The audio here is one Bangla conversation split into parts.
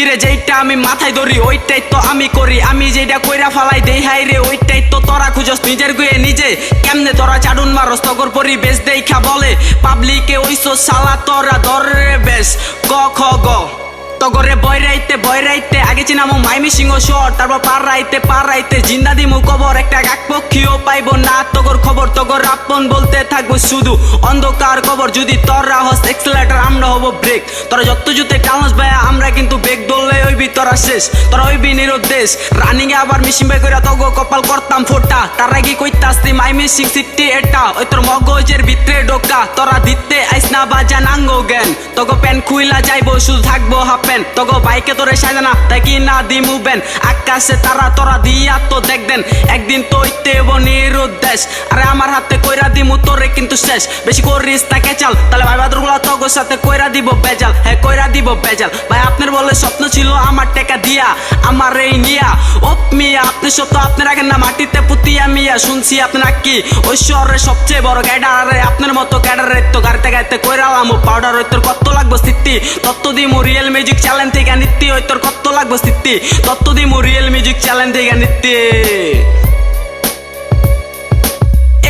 কিরে যেইটা আমি মাথায় ধরি ওইটাই তো আমি করি, আমি যেটা কইরা ফালাই দেই হাই রে ওইটাই তো তোরা খুঁজস নিজের গুয়ে নিজে। কেমনে তোরা চাডুন মারস তগর পরিবেশ দেখা বলে পাবলিকে ওইসো শালা তোরা ধরে বেশ ক খ গ তগরে বয়রাইতে আগে চিনামো মাইমি সিংহ শট তারপর পার রাইতে জিন্দা দিমু কবর একটা এক পক্ষীও পাইবো না তগর খবর। তগর আপন বলতে থাকবো শুধু অন্ধকার কবর, যদি তোরা হস এক্সেলেটার আমরা হবো ব্রেক। তোরা যত জুতে টাউন্স ভাইয়া আমরা কিন্তু ব্রেক ধরলে হইবি তোরা শেষ, তোরা হইবি নিরুদ্দেশ। রানিং এ আবার মিশিং বাই কইরা তগো কপাল করতাম ফোটা, তার আগে কইতাছি মাইমি সিং সিটি এটা ওই তোর মগজের ভিতরে ঢোকা। তোরা দিতে আইস না বাজা নাঙ্গো জ্ঞান তগো প্যান খুইলা যাইবো শুধু থাকবো হাফ প্যান। তগো বাইকে তোরে সাজানা তাই কি না দিমু ব্যান, আকাশে তারা তোরা দিয়া তো দেখবেন একদিন তো হইতে হবো নিরুদ্দেশ। আরে আমার হাতে কইরা দিমু তোরে কিন্তু শেষ, বেশি করিস না কেচাল তাহলে ভাই বাদরগুলা তগোর সাথে কইরা দিব বেজাল। হ্যাঁ কইরা দিব বেজাল ভাই, আপনার বলে স্বপ্ন ছিল আমার টেকা দিয়া আমার এই নিয়া ওপ মিয়া। আপনি সত্য আপনার আগে না মাটিতে পুতিয়া মিয়া, শুনছি আপনার কি ওই শহরের সবচেয়ে বড় গাইডার। আরে আপনার মতো গাইডারের তো গাড়িতে গাইতে কইরালাম পাউডার ওই তোর কত লাগবো স্থিতি তত্ত্ব দিমু রিয়েল মিউজিক চ্যালেঞ্জ থেকে নিত্যি ওই তোর কত লাগবো স্থিতি তত্ত্ব দিমু রিয়েল মিউজিক চ্যালেঞ্জ থেকে নিত্যি।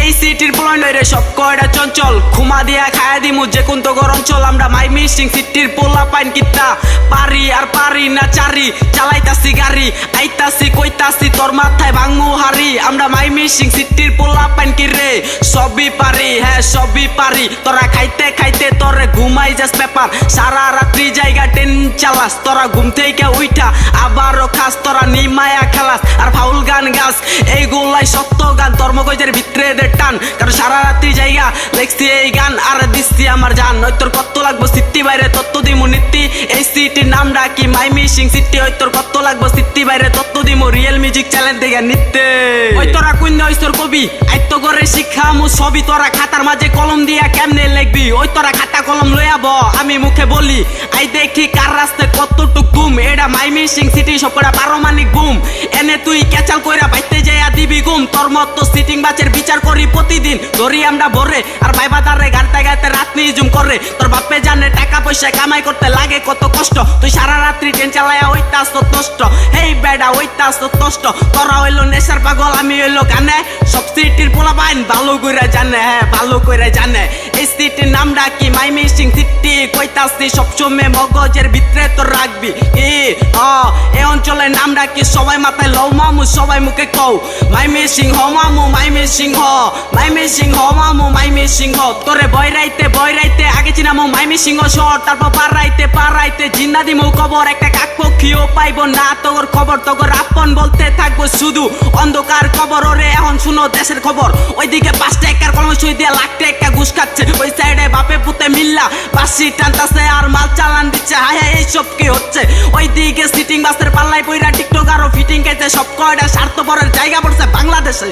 এই সিটির পয়েন্ট রে সব কয়টা চঞ্চল খুমা দিয়া খায়া দিমু যে কোন তো গরম চল। আমরা মাই মিসিং সিটির পোলা পাইন কিতা পারি আর পারি না চারি চালাইতাছি গাড়ি আইতাছি কইতাছি তোর মাথায় ভাঙমু হারি। আমরা মাই মিসিং সিটির পোলা পাইন কি রে সবই পারি, হ্যাঁ সবই পারি। তোরা খাইতে খাইতে তোরে ঘুমাই যাস পেপার সারা রাত্রি জায়গা টেন চালাস, তোরা ঘুম থেকে উইঠা আবারও খাস তোরা নিমায়া খেলাস আর ফাউল গান গাছ এইগুলাই সত্য গান তোর মগজের ভিতরে দে টান। কারণ সারা রাত্রি জায়গা লেখছি এই গান আর দিচ্ছি আমার জান ওই তোর কত লাগবো সিটি বাইরে তত্ত্ব দিমু নীতি। এই সিটির নাম ডাকি মাই মিসিং সিটি ওই তোর কত লাগবো সিটি বাইরে তত্ত্ব দিমু রিয়েল মিউজিক চ্যালেঞ্জ থেকে নিতে। ওই তোরা কুইন্দা ওই তোর কবি আইত্য করে শিক্ষামু সবই তোরা খাতার মাঝে কলম দিয়া কেমনে লিখবি ওই তোরা খাতা কলম লইয়াব আমি মুখে বলি আই দেখি কার রাস্তায় কতটুক গুম। এটা মাই মিসিং সিটি সব কটা পারমাণিক বুম, এনে তুই ক্যাচাল কইরা বাইতে যাইয়া দিবি গুম। তোর মতো সিটিং বাচের বিচার করি প্রতিদিন ধরি আমরা ভরে আর ভাই বাজারে গাড়তে গাইতে রাত নিয়ে জুম করে। তোর বাপে জানে টাকা পয়সা কামাই করতে লাগে কত কষ্ট, তুই সারা রাত্রি ট্রেন চালাইয়া ওইতাস তো নষ্ট। হেই বেডা ওইতাস তো নষ্ট, তোরা হইলো নেশার পাগল আমি হইলো গানে সব সিটির পোলা বাইন ভালো করে জানে, হ্যাঁ ভালো করে জানে। এই সিটির নাম ডাকি মাই মিসিং সিটি কইতাছি সবসময় মগজের ভিতরে তো রাখবি এ অঞ্চলের নাম ডাকি সবাই মাথায় লও মামু সবাই মুখে কও মাই মিসিং হ মামু মাই মিসিং হ মাই মিসিং হ মামু মাই মিসিং হ। তোরে বয়রাইতে আগে চিনামু মাই মিসিং শট তারপর পার রাইতে জিন্দা দিমু কবর একটা কাক পক্ষীও পাইবো না তোর খবর। তোর আপন বলতে থাকবো শুধু অন্ধকার কবর। ওরে এখন শুনো দেশের খবর ওইদিকে 5 টাকার কর্মসূচি দিয়ে লাখ টাকা ঘুষ খাচ্ছে, ওই সাইডে বাপে পুতে মিল্লা বাসি টানতাছে আর মাল চালান দিচ্ছে। হায় হায় এইসব কি হচ্ছে, ওইদিকে সিটিং বাসের পাল্লাই পইরা টিকটক আরো ফিটিং খাইছে সব কয়টা স্বার্থপরের জায়গা পড়ছে বাংলাদেশে।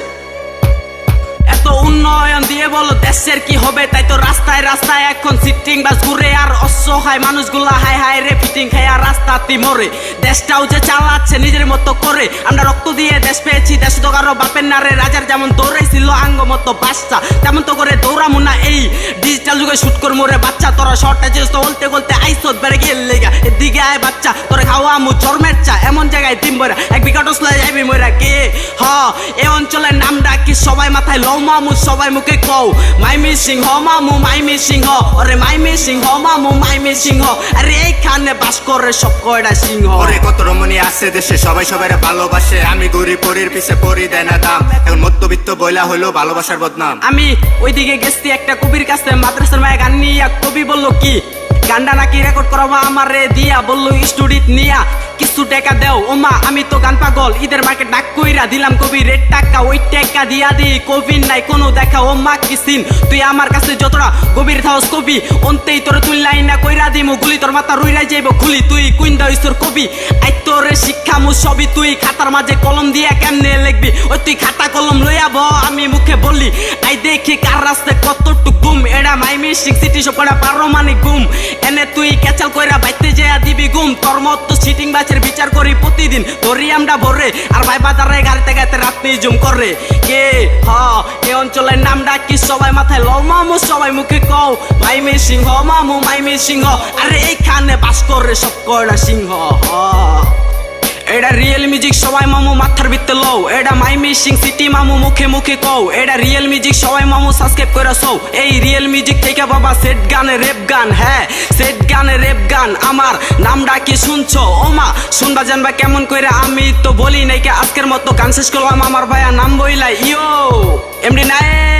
এত উন্নয়ন দিয়ে বলো দেশের কি হবে, তাই তো রাস্তায় রাস্তায় এখন সিটিং বাস ঘুরে আর অসহায় মানুষগুলা হায় হায় রে ফিটিং খায় আর রাস্তাতে মরে। দেশটাও যে চালাচ্ছে নিজের মতো করে, আমরা রক্ত দিয়ে দেশ পেয়েছি দেশ তো কারো বাপের নারে রাজার যেমন দৌড়াইছিল আঙ্গ মতো বাচ্চা তেমন তো করে দৌড়ামু না এই ডিজিটাল যুগে শুট কর মোরে বাচ্চা। তোরা শর্টে যে বলতে বলতে আইসত বেড়ে গিয়ে লেগা এদিকে আয় বাচ্চা তোরে খাওয়া মু চরমের চা এমন জায়গায় দিম বইরা এক বিকাটস লাই যাবি মইরা কে হ। এই অঞ্চলের নাম ডাকি সবাই মাথায় লও মামু সবাই মুখে কও মাই মিসিং হ মামু মাই মিসিং হ। ওরে মাই মিসিং হ মামু মাই মিসিং হ। আরে এইখানে বাস করে সব কয়টা সিংহ। ওরে কত রমণী আছে দেশে সবাই সবাই ভালোবাসে, আমি গরিব পরির পিছে পরি দেয় না দাম। এখন মধ্যবিত্ত বইলা হইলো ভালোবাসার বদনাম। আমি ওইদিকে গেছি একটা কবির কাছে মাদ্রাসার মায়ে গান নিয়া, কবি বললো কি গানটা নাকি রেকর্ড করাবো আমার রে দিয়া, বললো স্টুডিওত নিয়া কিছু টাকা দেও ওমা আমি তো গান পাগল ঈদের মার্কেট ডাক কইরা দিলাম কবি রেট টাকা ওই টাকা দিয়া দি কবির নাই কোনো দেখা ও মা কি সিন। তুই আমার কাছে যতটা গভীর থাকস কবি অন্তেই তোর তুই লাইন না কইরা দিমু গুলি তোর মাথা রুইরাই যাইব খুলি। তুই কুইন্দা হইছর কবি আই তোরে শিক্ষামু সবই, তুই খাতার মাঝে কলম দিয়া কেমনে লিখবি ওই তুই খাতা কলম লইয়া ব আমি মুখে বলি আই দেখি কার রাস্তায় কতটুক গুম। এটা মাই মিসিং সিটি সব কটা পারমাণিক গুম, এনে তুই ক্যাচাল কইরা বাইতে যাইয়া দিবি গুম। তোর মতো সিটিং বাসের বিচার করি প্রতিদিন ধরি আমরা ভরে আর ভাই বাজারে গাড়িতে গাইতে রাত নিয়ে জুম করে কে হ এই অঞ্চলের নামটা কি সবাই মাথায় লও মামু সবাই মুখে কও মাইমি সিংহ মামু মাইমি সিংহ আরে এইখানে বাস করে সব কয়টা সিংহ হ এটা রিয়েল মিউজিক সবাই মামু মাথার ভিতরে লও এটা মাইমি সিং সিটি মামু মুখে মুখে কও এটা রিয়েল মিউজিক সবাই মামু সাবস্ক্রাইব করে সও এই রিয়েল মিউজিক থেকে বাবা সেট গানে রেপ গান হ্যাঁ সেট গানে রেপ গান আমার নামটা কি শুনছো ওমা শুনবা জানবা কেমন কইরা আমি তো বলি নাই কে আজকের মতো গান শেষ করলাম আমার ভাইয়া নাম বইলাই ইয়ো এমডি নাই